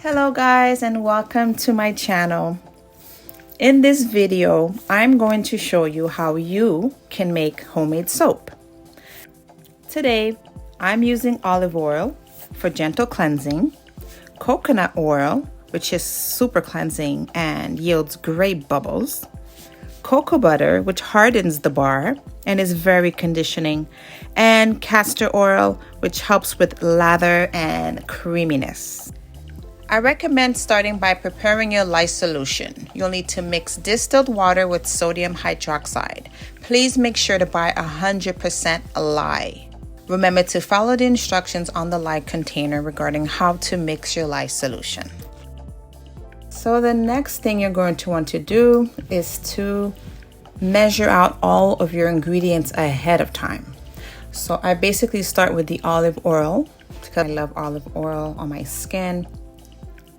Hello guys, and welcome to my channel. In this video, I'm going to show you how you can make homemade soap. Today, I'm using olive oil for gentle cleansing, coconut oil, which is super cleansing and yields great bubbles, cocoa butter, which hardens the bar and is very conditioning, and castor oil, which helps with lather and creaminess. I recommend starting by preparing your lye solution. You'll need to mix distilled water with sodium hydroxide. Please make sure to buy 100% lye. Remember to follow the instructions on the lye container regarding how to mix your lye solution. So the next thing you're going to want to do is to measure out all of your ingredients ahead of time. So I basically start with the olive oil because I love olive oil on my skin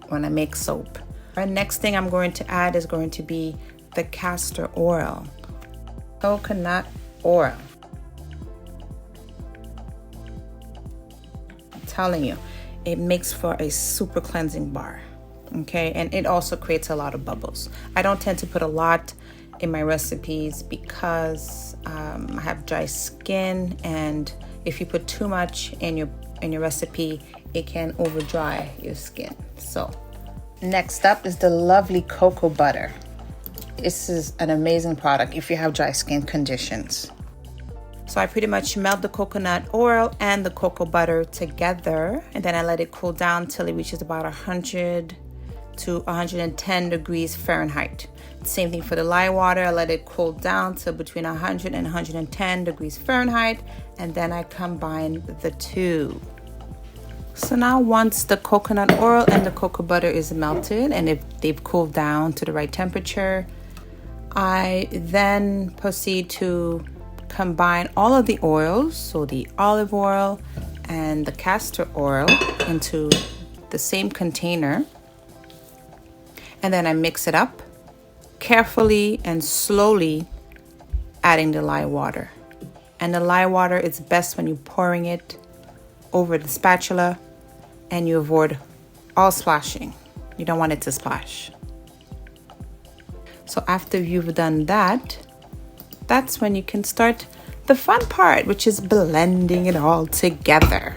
when I make soap. Our next thing I'm going to add is going to be the castor oil, coconut oil. I'm telling you, it makes for a super cleansing bar. Okay, and it also creates a lot of bubbles. I don't tend to put a lot in my recipes because I have dry skin, and if you put too much in your recipe, it can over dry your skin. So next up is the lovely cocoa butter. This is an amazing product if you have dry skin conditions. So I pretty much melt the coconut oil and the cocoa butter together, and then I let it cool down till it reaches about 100 to 110 degrees Fahrenheit. Same thing for the lye water. I let it cool down to between 100 and 110 degrees Fahrenheit, and then I combine the two. So now once the coconut oil and the cocoa butter is melted and if they've cooled down to the right temperature, I then proceed to combine all of the oils, so the olive oil and the castor oil, into the same container. And then I mix it up carefully and slowly, adding the lye water. And the lye water is best when you're pouring it over the spatula and you avoid all splashing. You don't want it to splash. So after you've done that, that's when you can start the fun part, which is blending it all together.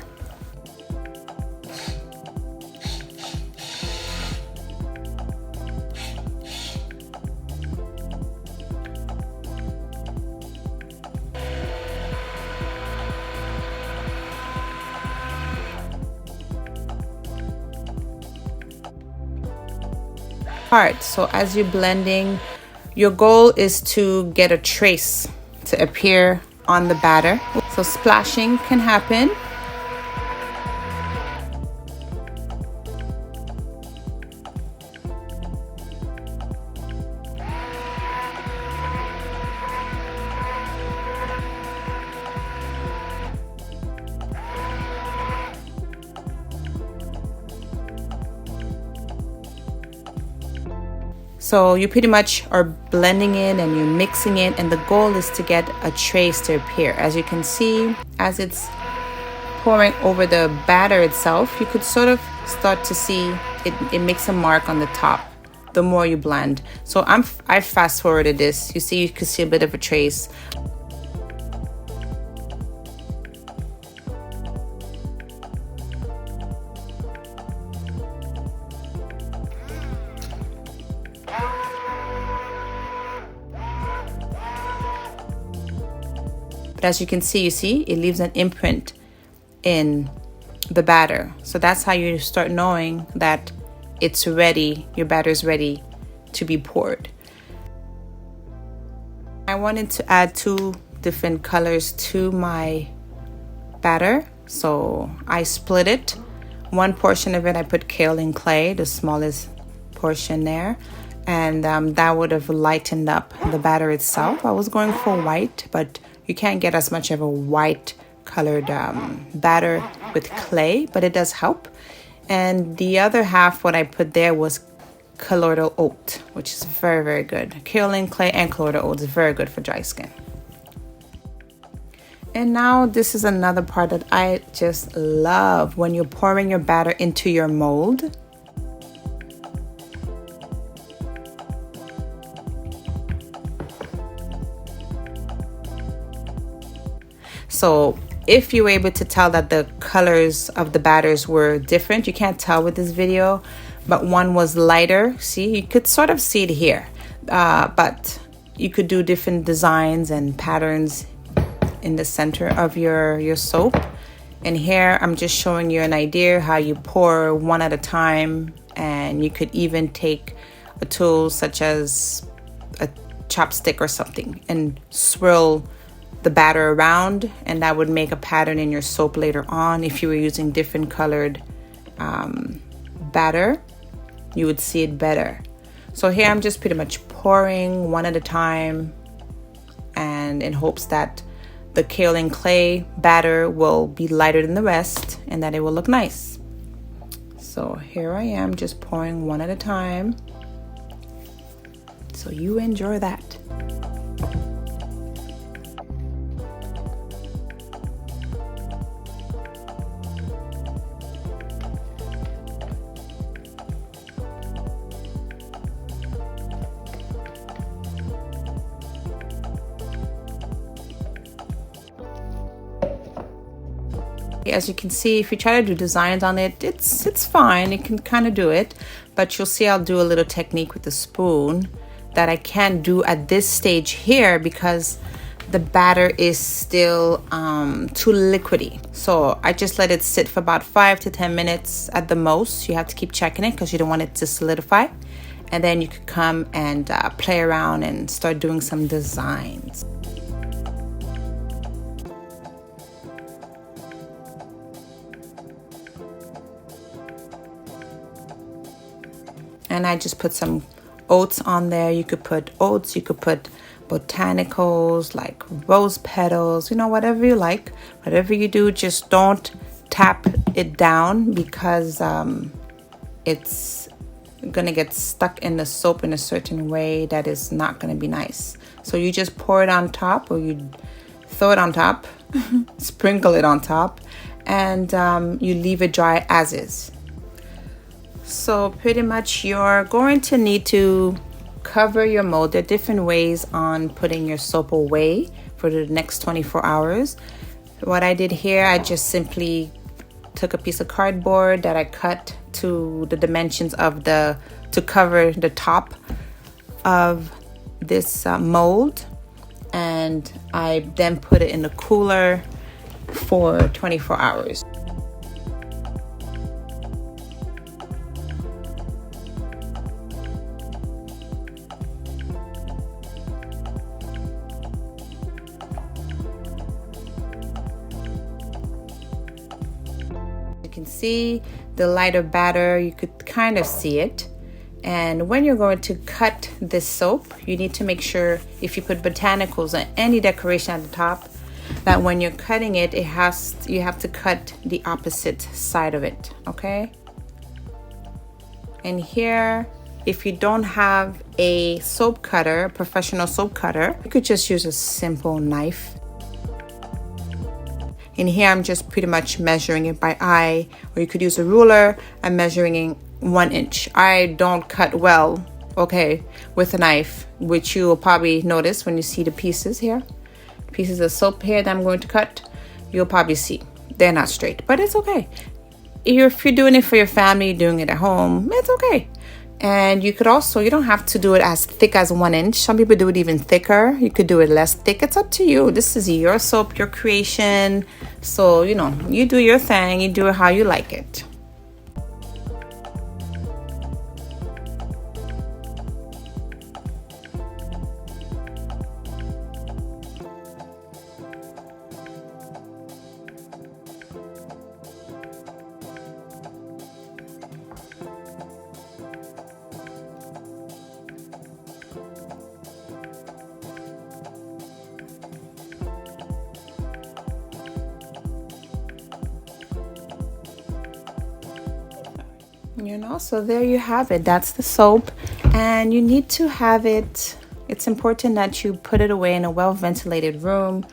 So as you're blending, your goal is to get a trace to appear on the batter. So splashing can happen. So you pretty much are blending in and you're mixing it, and the goal is to get a trace to appear. As you can see, as it's pouring over the batter itself, you could sort of start to see it makes a mark on the top the more you blend. So I fast forwarded this. You can see a bit of a trace. But as you can see, it leaves an imprint in the batter. So that's how you start knowing that it's ready, your batter is ready to be poured. I wanted to add 2 different colors to my batter, so I split it. One portion of it I put kaolin clay, the smallest portion there, and that would have lightened up the batter itself. I was going for white, but you can't get as much of a white colored batter with clay, but it does help. And the other half, what I put there was colloidal oat, which is very, very good. Kaolin clay and colloidal oat is very good for dry skin. And now this is another part that I just love when you're pouring your batter into your mold. So if you were able to tell that the colors of the batters were different, you can't tell with this video, but one was lighter. See, you could sort of see it here, but you could do different designs and patterns in the center of your soap. And here I'm just showing you an idea how you pour one at a time, and you could even take a tool such as a chopstick or something and swirl the batter around, and that would make a pattern in your soap later on. If you were using different colored batter, you would see it better. So here I'm just pretty much pouring one at a time, and in hopes that the kaolin clay batter will be lighter than the rest and that it will look nice. So here I am just pouring one at a time. So you enjoy that. As you can see, if you try to do designs on it, it's fine. You can kind of do it, but you'll see I'll do a little technique with the spoon that I can't do at this stage here because the batter is still too liquidy. So I just let it sit for about 5 to 10 minutes at the most. You have to keep checking it because you don't want it to solidify. And then you could come and play around and start doing some designs. And I just put some oats on there. You could put oats, you could put botanicals like rose petals, you know, whatever you like. Whatever you do, just don't tap it down because it's gonna get stuck in the soap in a certain way that is not gonna be nice. So you just pour it on top, or you throw it on top, sprinkle it on top, and you leave it dry as is. So pretty much you're going to need to cover your mold. There are different ways on putting your soap away for the next 24 hours. What I did here, I just simply took a piece of cardboard that I cut to the dimensions of to cover the top of this mold, and I then put it in the cooler for 24 hours. You can see the lighter batter, you could kind of see it. And when you're going to cut this soap, you need to make sure, if you put botanicals or any decoration at the top, that when you're cutting it, you have to cut the opposite side of it, okay? And here, if you don't have a soap cutter, a professional soap cutter, you could just use a simple knife. In here, I'm just pretty much measuring it by eye, or you could use a ruler. I'm measuring 1 inch. I don't cut well, okay, with a knife, which you will probably notice when you see the pieces here. Pieces of soap here that I'm going to cut, you'll probably see they're not straight, but it's okay. If you're doing it for your family, doing it at home, it's okay. And you could also, you don't have to do it as thick as 1 inch. Some people do it even thicker. You could do it less thick. It's up to you. This is your soap, your creation. So, you know, you do your thing. You do it how you like it. You know, so there you have it. That's the soap, and you need to have it. It's important that you put it away in a well-ventilated room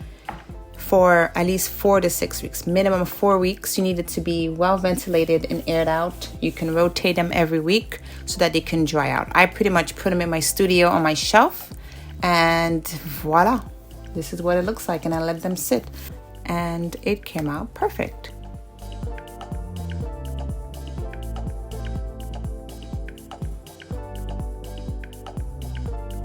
for at least 4 to 6 weeks, minimum 4 weeks. You need it to be well ventilated and aired out. You can rotate them every week so that they can dry out. I pretty much put them in my studio on my shelf, and voila, this is what it looks like, and I let them sit. and it came out perfect.